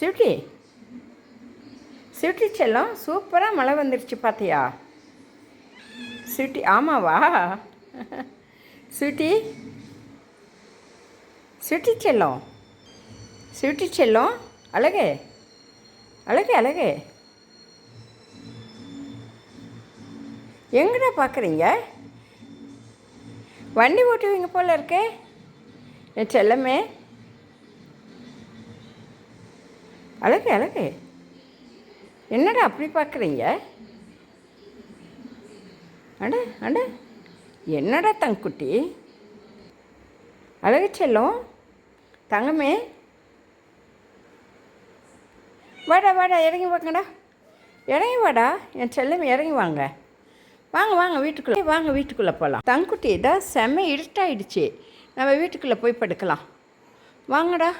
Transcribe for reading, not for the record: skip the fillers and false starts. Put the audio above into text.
Sweetie, sweetie செல்லம், சூப்பராக மழை வந்துருச்சு பார்த்தியா? ஸ்வீட்டி, ஆமாவா? ஸ்வீட்டி, ஸ்வீட்டி செல்லம், ஸ்வீட்டி செல்லம், அழகே அழகே அழகே, எங்கடா பார்க்குறீங்க? வண்டி ஓட்டுவீங்க போல் இருக்கே என் செல்லமே. அழகு அழகு, என்னடா அப்படி பார்க்குறீங்க? அட அட, என்னடா தங்குக்குட்டி? அழகு செல்லம், தங்கமே, வாடா வாடா, இறங்கி வாங்கடா, இறங்கி வாடா என் செல்லம், இறங்கி வாங்க. வாங்க வாங்க வீட்டுக்குள்ளே வாங்க, வீட்டுக்குள்ளே போகலாம். தங்குக்குட்டி தான் செம்ம இருட்டாயிடுச்சு, நம்ம வீட்டுக்குள்ளே போய் படுக்கலாம். வாங்கடா.